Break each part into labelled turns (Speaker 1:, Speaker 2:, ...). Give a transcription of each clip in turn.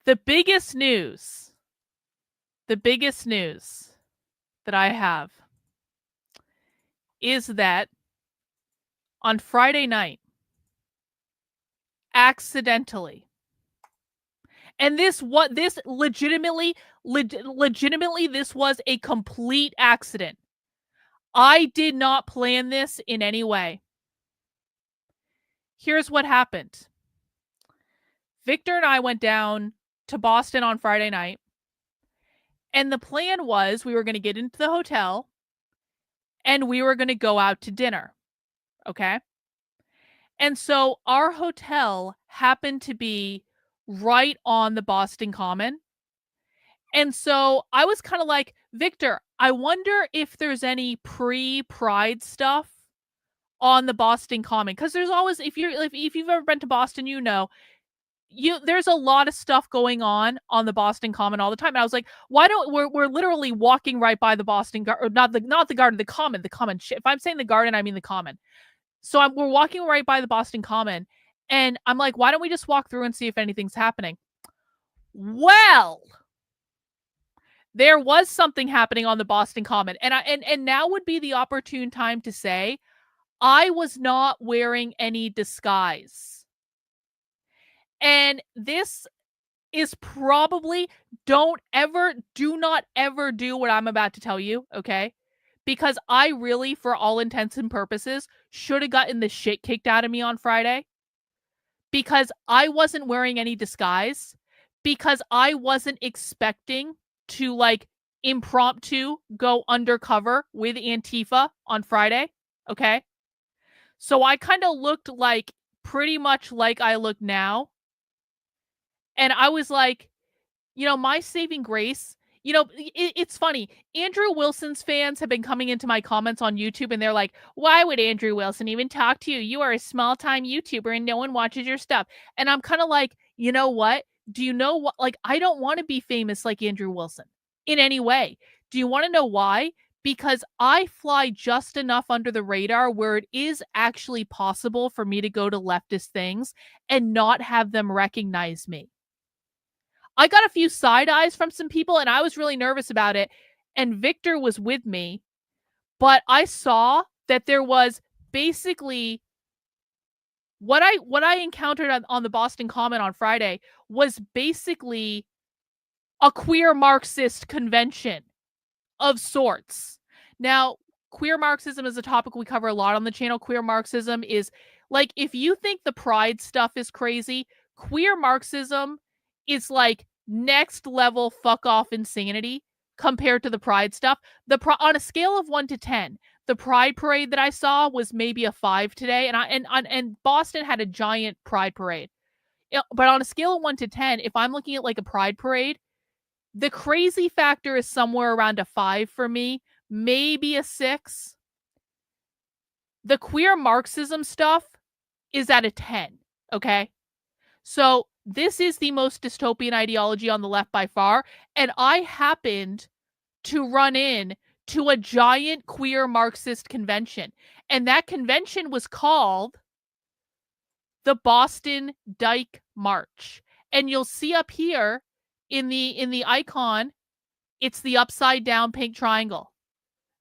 Speaker 1: The biggest news that I have is that on Friday night, accidentally, and this legitimately this was a complete accident. I did not plan this in any way. Here's what happened. Victor and I went down to Boston on Friday night, and the plan was we were going to get into the hotel and we were going to go out to dinner. Okay. And so our hotel happened to be right on the Boston Common. And so I was kind of like, Victor, I wonder if there's any pre-Pride stuff on the Boston Common, because there's always, if you've ever been to Boston, there's a lot of stuff going on the Boston Common all the time. And I was like, why don't we're literally walking right by the Boston Garden, not the garden, the Common. If I'm saying the garden, I mean the Common. So we're walking right by the Boston Common, and I'm like, why don't we just walk through and see if anything's happening? Well, there was something happening on the Boston Common, and now would be the opportune time to say I was not wearing any disguise. And this is probably, do not ever do what I'm about to tell you, okay? Because I really, for all intents and purposes, should have gotten the shit kicked out of me on Friday. Because I wasn't wearing any disguise. Because I wasn't expecting to, like, impromptu go undercover with Antifa on Friday, okay? So I kind of looked like, pretty much like I look now. And I was like, my saving grace, it's funny. Andrew Wilson's fans have been coming into my comments on YouTube and they're like, why would Andrew Wilson even talk to you? You are a small time YouTuber and no one watches your stuff. And I'm kind of like, you know what? Do you know what? Like, I don't want to be famous like Andrew Wilson in any way. Do you want to know why? Because I fly just enough under the radar where it is actually possible for me to go to leftist things and not have them recognize me. I got a few side eyes from some people and I was really nervous about it. And Victor was with me, but I saw that there was basically what I encountered on the Boston Common on Friday was basically a queer Marxist convention of sorts. Now, queer Marxism is a topic we cover a lot on the channel. Queer Marxism is like, if you think the Pride stuff is crazy, queer Marxism is like next level fuck off insanity compared to the Pride stuff. On a scale of 1 to 10, the Pride parade that I saw was maybe a 5 today, and Boston had a giant Pride parade. But on a scale of 1 to 10, if I'm looking at like a Pride parade, the crazy factor is somewhere around a 5 for me, maybe a 6. The queer Marxism stuff is at a 10, okay? So this is the most dystopian ideology on the left by far, and I happened to run in to a giant queer Marxist convention, and that convention was called the Boston Dyke March. And you'll see up here in the icon, it's the upside down pink triangle.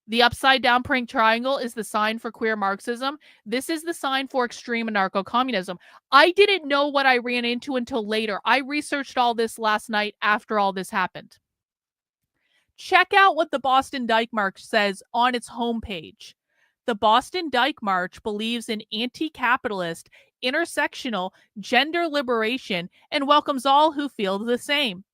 Speaker 1: The upside down pink triangle is the sign for queer Marxism. This is the sign for extreme anarcho-communism. I didn't know what I ran into until later. I researched all this last night after all this happened. Check out what the Boston Dyke March says on its homepage. The Boston Dyke March believes in anti-capitalist, intersectional, gender liberation and welcomes all who feel the same.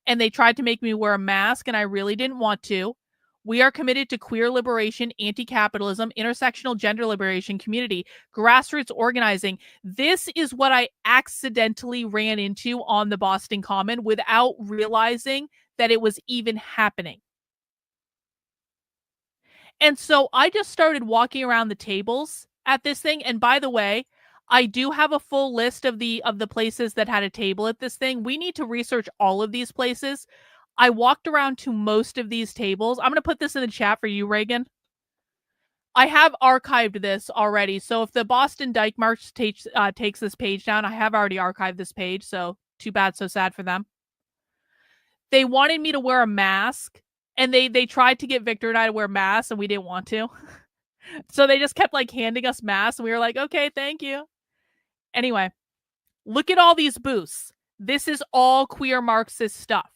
Speaker 1: And they tried to make me wear a mask, and I really didn't want to. We are committed to queer liberation, anti-capitalism, intersectional gender liberation, community, grassroots organizing. This is what I accidentally ran into on the Boston Common without realizing that it was even happening. And so I just started walking around the tables at this thing. And by the way, I do have a full list of the places that had a table at this thing. We need to research all of these places. I walked around to most of these tables. I'm going to put this in the chat for you, Reagan. I have archived this already. So if the Boston Dyke March takes this page down, I have already archived this page. So too bad, so sad for them. They wanted me to wear a mask, and they tried to get Victor and I to wear masks, and we didn't want to. So they just kept like handing us masks, and we were like, okay, thank you. Anyway, look at all these booths. This is all queer Marxist stuff.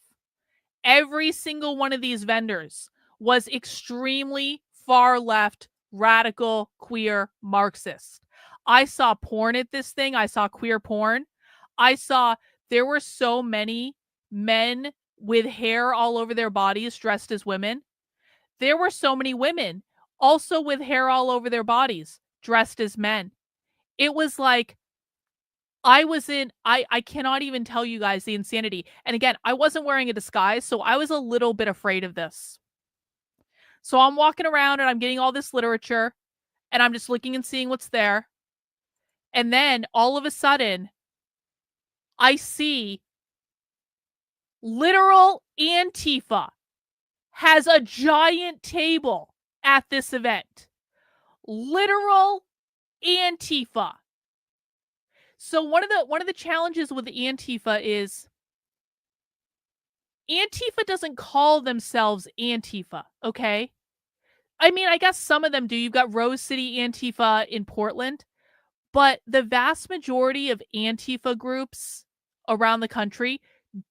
Speaker 1: Every single one of these vendors was extremely far left, radical, queer Marxist. I saw porn at this thing. I saw queer porn. There were so many men with hair all over their bodies dressed as women. There were so many women also with hair all over their bodies dressed as men. It was like, I cannot even tell you guys the insanity. And again, I wasn't wearing a disguise, so I was a little bit afraid of this. So I'm walking around and I'm getting all this literature and I'm just looking and seeing what's there. And then all of a sudden, I see literal Antifa has a giant table at this event. Literal Antifa. So one of the challenges with Antifa is Antifa doesn't call themselves Antifa, okay? I mean, I guess some of them do. You've got Rose City Antifa in Portland, but the vast majority of Antifa groups around the country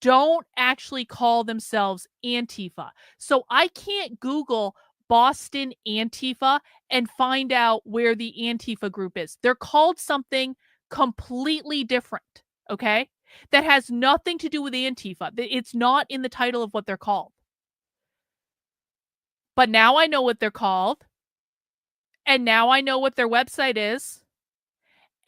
Speaker 1: don't actually call themselves Antifa. So I can't Google Boston Antifa and find out where the Antifa group is. They're called something completely different, okay? That has nothing to do with Antifa. It's not in the title of what they're called. But now I know what they're called. And now I know what their website is.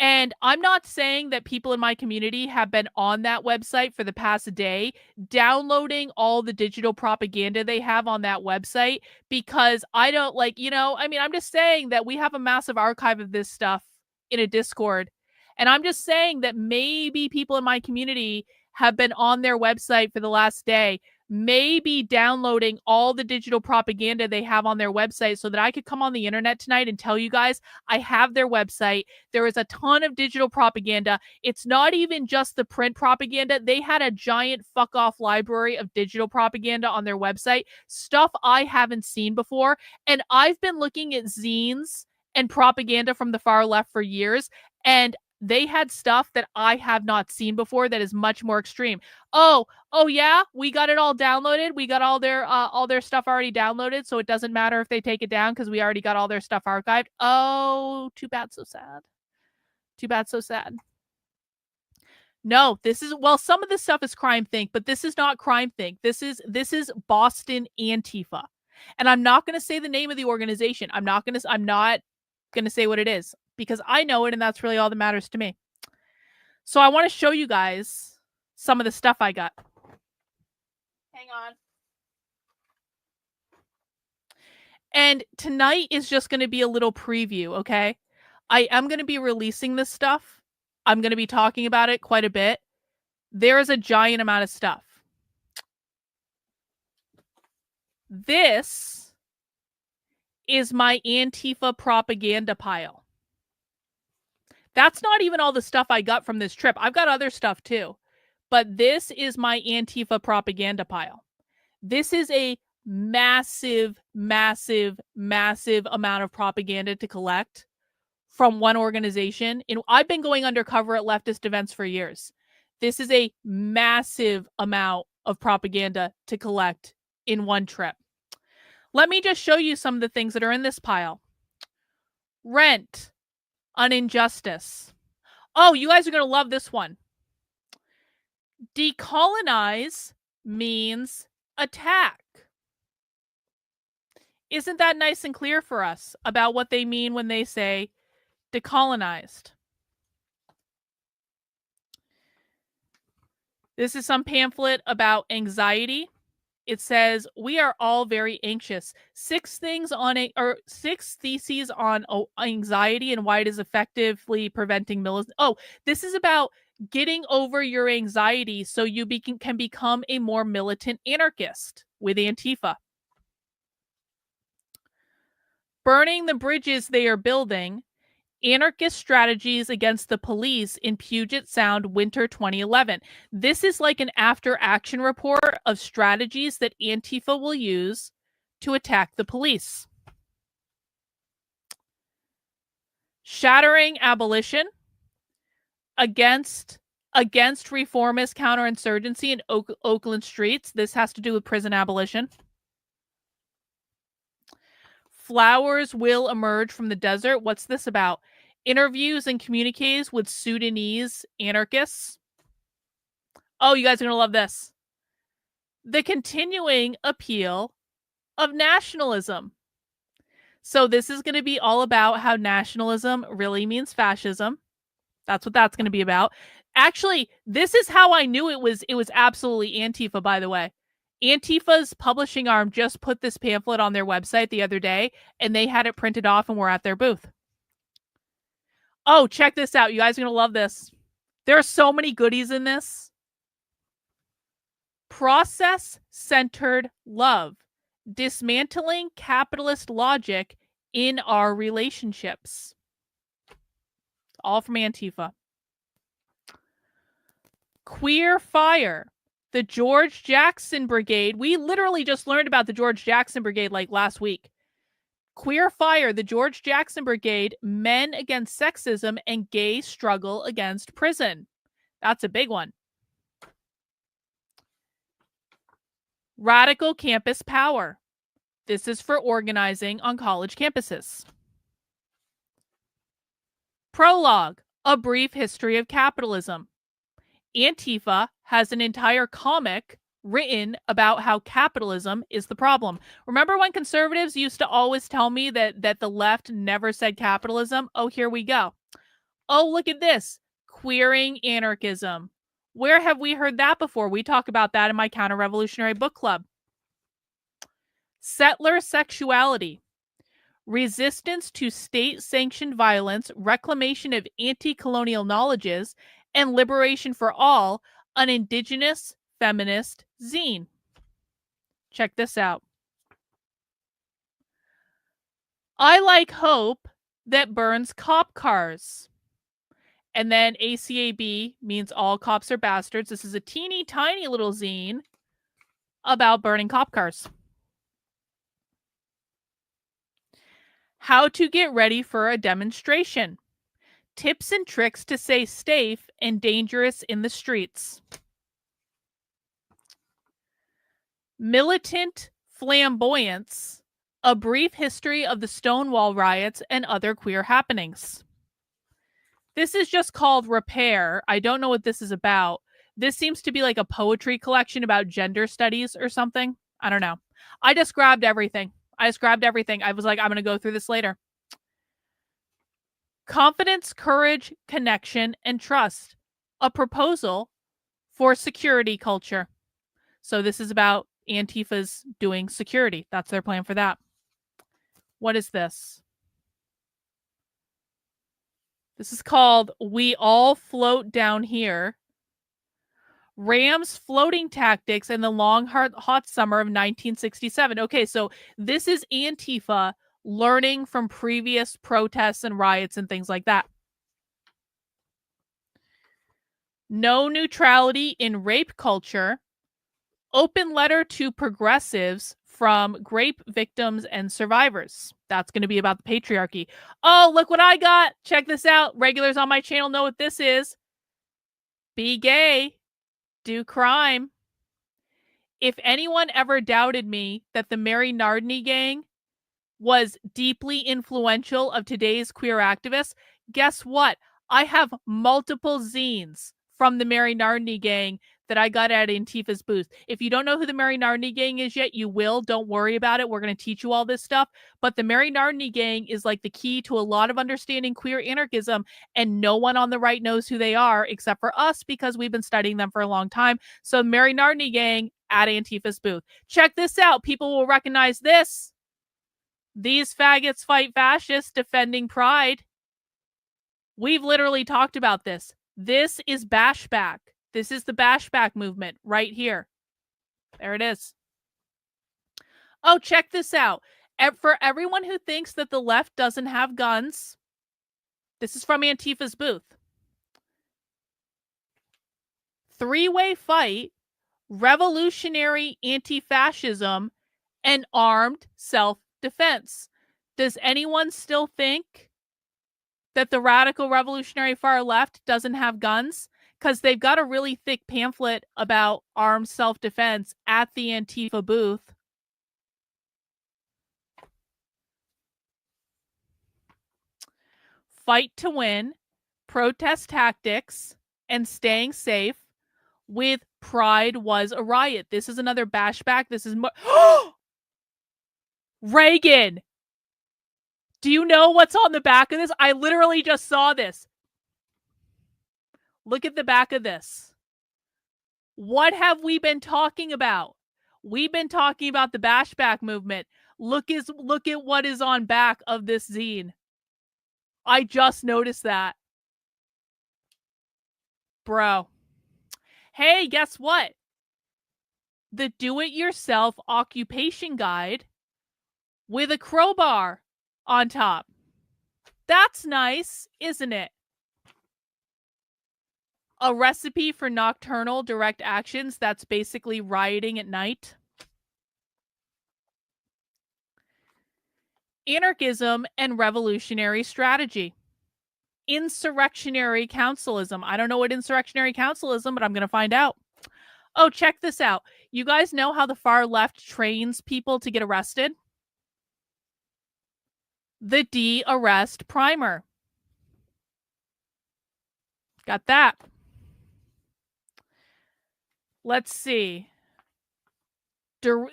Speaker 1: And I'm not saying that people in my community have been on that website for the past day, downloading all the digital propaganda they have on that website, because I don't I'm just saying that we have a massive archive of this stuff in a Discord. And I'm just saying that maybe people in my community have been on their website for the last day, maybe downloading all the digital propaganda they have on their website so that I could come on the internet tonight and tell you guys I have their website. There is a ton of digital propaganda. It's not even just the print propaganda. They had a giant fuck off library of digital propaganda on their website, stuff I haven't seen before. And I've been looking at zines and propaganda from the far left for years, and they had stuff that I have not seen before that is much more extreme. Oh yeah, we got it all downloaded. We got all their stuff already downloaded, so it doesn't matter if they take it down because we already got all their stuff archived. Oh, too bad, so sad. Too bad, so sad. No, some of this stuff is Crime Think, but this is not Crime Think. This is Boston Antifa. And I'm not going to say the name of the organization. I'm not going to say what it is because I know it and that's really all that matters to me. So I want to show you guys some of the stuff I got. Hang on. And tonight is just going to be a little preview, okay? I am going to be releasing this stuff. I'm going to be talking about it quite a bit. There is a giant amount of stuff. This is my Antifa propaganda pile. That's not even all the stuff I got from this trip. I've got other stuff too. But this is my Antifa propaganda pile. This is a massive, massive, massive amount of propaganda to collect from one organization. And I've been going undercover at leftist events for years. This is a massive amount of propaganda to collect in one trip. Let me just show you some of the things that are in this pile. Rent, an injustice. Oh, you guys are going to love this one. Decolonize means attack. Isn't that nice and clear for us about what they mean when they say decolonized? This is some pamphlet about anxiety. It says, we are all very anxious. 6 theses on anxiety and why it is effectively preventing militancy. Oh, this is about getting over your anxiety so you can become a more militant anarchist with Antifa. Burning the bridges they are building Anarchist strategies against the police in Puget Sound, winter 2011. This is like an after action report of strategies that Antifa will use to attack the police. Shattering abolition against reformist counterinsurgency in Oakland streets. This has to do with prison abolition. Flowers will emerge from the desert. What's this about? Interviews and communiques with Sudanese anarchists. Oh, you guys are going to love this. The continuing appeal of nationalism. So this is going to be all about how nationalism really means fascism. That's what that's going to be about. Actually, this is how I knew it was absolutely Antifa, by the way. Antifa's publishing arm just put this pamphlet on their website the other day, and they had it printed off and were at their booth. Oh, check this out. You guys are going to love this. There are so many goodies in this. Process-centered love. Dismantling capitalist logic in our relationships. All from Antifa. Queer Fire. The George Jackson Brigade. We literally just learned about the George Jackson Brigade like last week. Queer Fire, the George Jackson Brigade, Men Against Sexism and Gay Struggle Against Prison. That's a big one. Radical Campus Power. This is for organizing on college campuses. Prologue, A Brief History of Capitalism. Antifa has an entire comic written about how capitalism is the problem. Remember when conservatives used to always tell me that the left never said capitalism? Oh, here we go. Oh, look at this. Queering anarchism. Where have we heard that before? We talk about that in my counter-revolutionary book club. Settler sexuality. Resistance to state-sanctioned violence, reclamation of anti-colonial knowledges, and liberation for all, an indigenous feminist zine. Check this out. I like hope that burns cop cars. And then ACAB means all cops are bastards. This is a teeny tiny little zine about burning cop cars. How to get ready for a demonstration. Tips and tricks to stay safe and dangerous in the streets. Militant flamboyance. A brief history of the Stonewall riots and other queer happenings. This is just called Repair. I don't know what this is about. This seems to be like a poetry collection about gender studies or something. I don't know. I just grabbed everything. I was like, I'm going to go through this later. Confidence, courage, connection, and trust. A proposal for security culture. So this is about Antifa's doing security. That's their plan for that. What is this? This is called We All Float Down Here. Rams floating tactics in the long, hot summer of 1967. Okay, so this is Antifa learning from previous protests and riots and things like that. No neutrality in rape culture. Open letter to progressives from rape victims and survivors. That's going to be about the patriarchy. Oh, look what I got. Check this out. Regulars on my channel know what this is. Be gay. Do crime. If anyone ever doubted me that the Mary Nardini gang was deeply influential of today's queer activists, guess what? I have multiple zines from the Mary Nardini gang that I got at Antifa's booth. If you don't know who the Mary Nardini gang is yet, you will. Don't worry about it. We're going to teach you all this stuff. But the Mary Nardini gang is like the key to a lot of understanding queer anarchism, and no one on the right knows who they are except for us because we've been studying them for a long time. So Mary Nardini gang at Antifa's booth. Check this out. People will recognize this. These faggots fight fascists defending pride. We've literally talked about this. This is Bashback. This is the Bashback movement right here. There it is. Oh, check this out. For everyone who thinks that the left doesn't have guns, This is from Antifa's booth. Three-way fight, revolutionary anti-fascism, and armed self-defense. Does anyone still think that the radical revolutionary far left doesn't have guns? Because they've got a really thick pamphlet about armed self-defense at the Antifa booth. Fight to win, protest tactics, and staying safe with pride was a riot. This is another bashback. This is Reagan. Do you know what's on the back of this? I literally just saw this. Look at the back of this. What have we been talking about? We've been talking about the bashback movement. Look at what is on back of this zine. I just noticed that. Bro. Hey, guess what? The do-it-yourself occupation guide with a crowbar on top. That's nice, isn't it? A recipe for nocturnal direct actions. That's basically rioting at night. Anarchism and revolutionary strategy. Insurrectionary councilism. I don't know what insurrectionary councilism, but I'm going to find out. Oh, check this out. You guys know how the far left trains people to get arrested? The de-arrest primer. Got that. Let's see.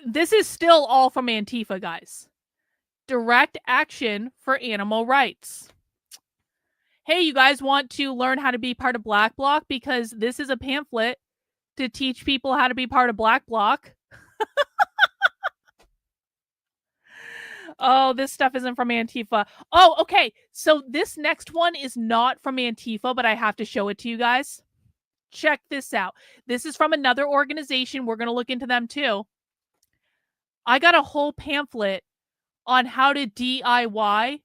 Speaker 1: This is still all from Antifa, guys. Direct action for animal rights. Hey, you guys want to learn how to be part of Black Bloc? Because this is a pamphlet to teach people how to be part of Black Bloc. Oh, this stuff isn't from Antifa. Oh, okay. So this next one is not from Antifa, but I have to show it to you guys. Check this out. This is from another organization. We're going to look into them too. I got a whole pamphlet on how to DIY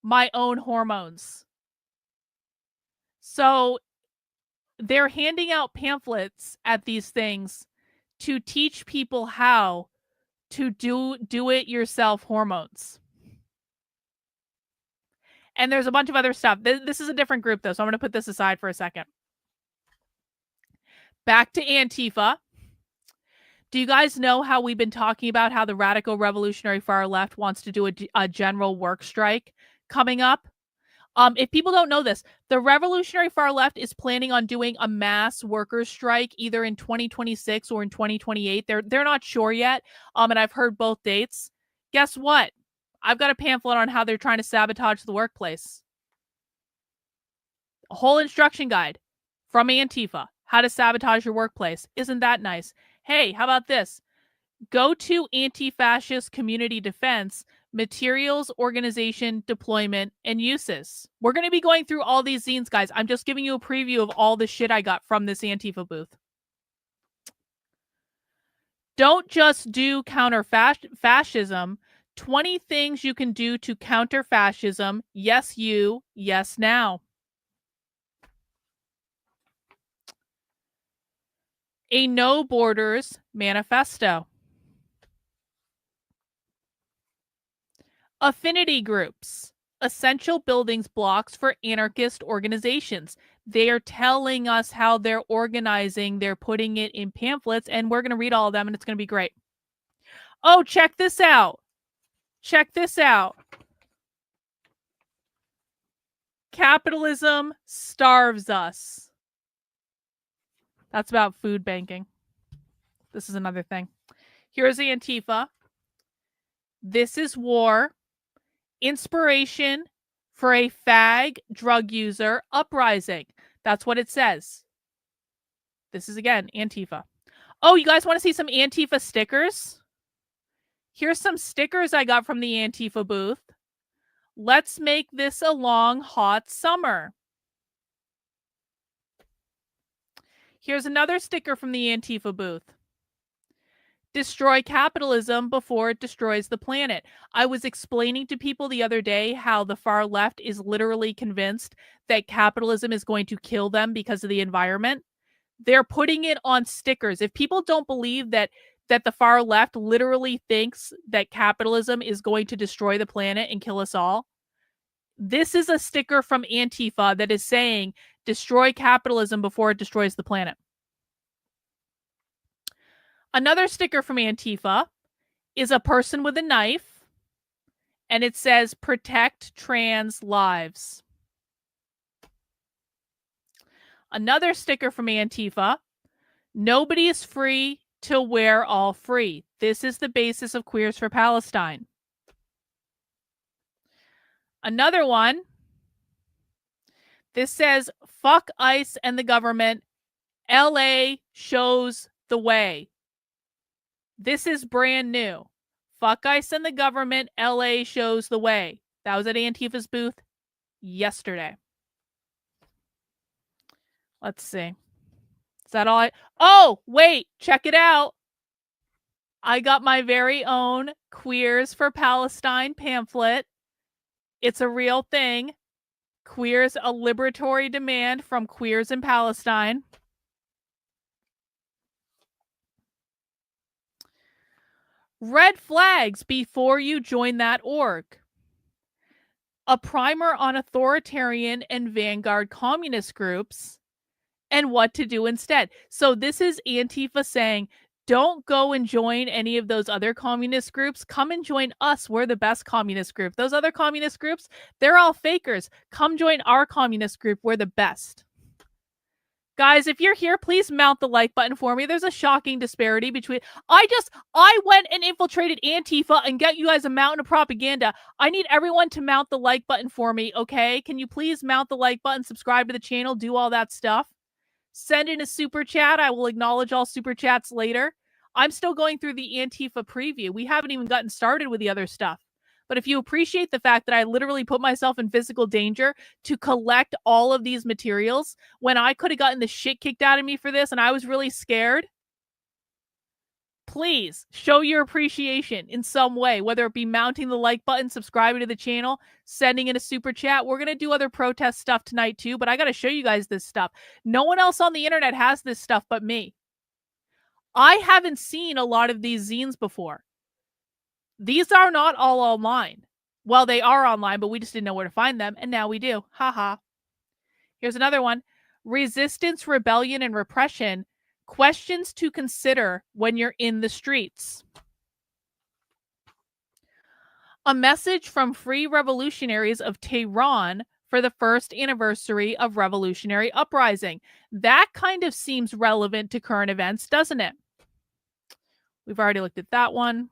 Speaker 1: my own hormones. So they're handing out pamphlets at these things to teach people how to do it yourself hormones. And there's a bunch of other stuff. This is a different group though, so I'm going to put this aside for a second. Back to Antifa. Do you guys know how we've been talking about how the radical revolutionary far left wants to do a general work strike coming up? If people don't know this, the revolutionary far left is planning on doing a mass workers' strike either in 2026 or in 2028. They're not sure yet, and I've heard both dates. Guess what? I've got a pamphlet on how they're trying to sabotage the workplace. A whole instruction guide from Antifa. How to sabotage your workplace. Isn't that nice? Hey, how about this? Go to Anti-Fascist Community Defense, Materials, Organization, Deployment, and Uses. We're going to be going through all these zines, guys. I'm just giving you a preview of all the shit I got from this Antifa booth. Don't just do counter-fascism. 20 things you can do to counter fascism. Yes, you. Yes, now. A No Borders Manifesto. Affinity groups. Essential buildings blocks for anarchist organizations. They are telling us how they're organizing. They're putting it in pamphlets, and we're going to read all of them, and it's going to be great. Oh, check this out. Check this out. Capitalism starves us. That's about food banking. This is another thing. Here's the Antifa. This is war. Inspiration for a fag drug user uprising. That's what it says. This is, again, Antifa. Oh, you guys want to see some Antifa stickers? Here's some stickers I got from the Antifa booth. Let's make this a long, hot summer. Here's another sticker from the Antifa booth. Destroy capitalism before it destroys the planet. I was explaining to people the other day how the far left is literally convinced that capitalism is going to kill them because of the environment. They're putting it on stickers. If people don't believe that the far left literally thinks that capitalism is going to destroy the planet and kill us all, this is a sticker from Antifa that is saying destroy capitalism before it destroys the planet. Another sticker from Antifa is a person with a knife, and it says protect trans lives. Another sticker from Antifa, nobody is free till we're all free. This is the basis of Queers for Palestine. Another one, this says fuck ICE and the government. LA shows the way. This is brand new. Fuck ICE and the government. LA shows the way. That was at Antifa's booth yesterday. Let's see. Is that all Oh, wait. Check it out. I got my very own Queers for Palestine pamphlet. It's a real thing. Queers, a liberatory demand from Queers in Palestine. Red flags before you join that org. A primer on authoritarian and vanguard communist groups and what to do instead. So this is Antifa saying, don't go and join any of those other communist groups. Come and join us. We're the best communist group. Those other communist groups, they're all fakers. Come join our communist group. We're the best. Guys, if you're here, please mount the like button for me. There's a shocking disparity between... I went and infiltrated Antifa and got you guys a mountain of propaganda. I need everyone to mount the like button for me, okay? Can you please mount the like button, subscribe to the channel, do all that stuff? Send in a super chat. I will acknowledge all super chats later. I'm still going through the Antifa preview. We haven't even gotten started with the other stuff. But if you appreciate the fact that I literally put myself in physical danger to collect all of these materials when I could have gotten the shit kicked out of me for this and I was really scared, please show your appreciation in some way, whether it be mounting the like button, subscribing to the channel, sending in a super chat. We're going to do other protest stuff tonight too, but I got to show you guys this stuff. No one else on the internet has this stuff but me. I haven't seen a lot of these zines before. These are not all online. Well, they are online, but we just didn't know where to find them, and now we do. Haha. Here's another one. Resistance, rebellion, and repression. Questions to consider when you're in the streets. A message from Free Revolutionaries of Tehran for the first anniversary of Revolutionary Uprising. That kind of seems relevant to current events, doesn't it? We've already looked at that one.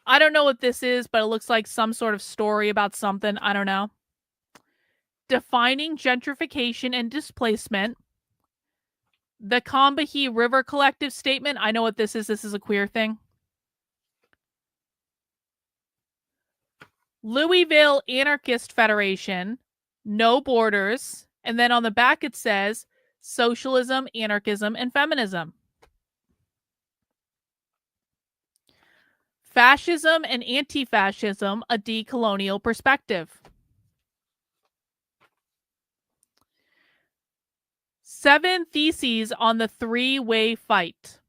Speaker 1: I don't know what this is, but it looks like some sort of story about something. I don't know. Defining gentrification and displacement. The Combahee River Collective Statement. I know what this is. This is a queer thing. Louisville Anarchist Federation. No borders. And then on the back it says socialism, anarchism, and feminism. Fascism and anti-fascism, a decolonial perspective. 7 theses on the three-way fight.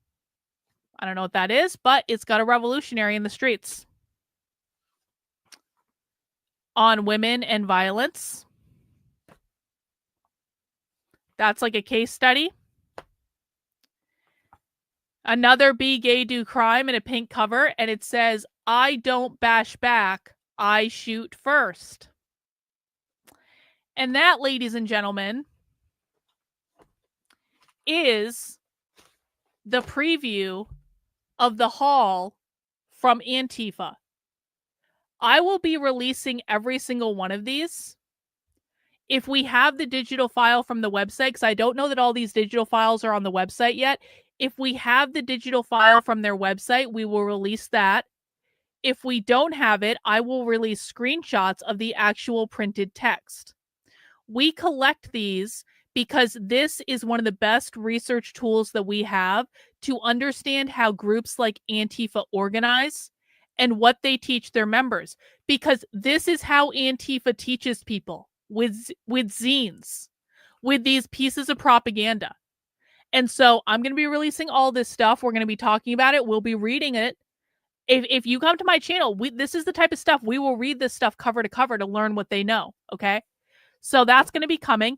Speaker 1: I don't know what that is, but it's got a revolutionary in the streets. On women and violence. That's like a case study. Another Be Gay, Do Crime in a pink cover, and it says, I don't bash back, I shoot first. And that, ladies and gentlemen, is the preview of the haul from Antifa. I will be releasing every single one of these. If we have the digital file from the website, because I don't know that all these digital files are on the website yet. If we have the digital file from their website, we will release that. If we don't have it, I will release screenshots of the actual printed text. We collect these because this is one of the best research tools that we have to understand how groups like Antifa organize and what they teach their members. Because this is how Antifa teaches people with zines, with these pieces of propaganda. And so I'm going to be releasing all this stuff. We're going to be talking about it. We'll be reading it. If you come to my channel, this is the type of stuff we will read this stuff cover to cover to learn what they know. Okay. So that's going to be coming.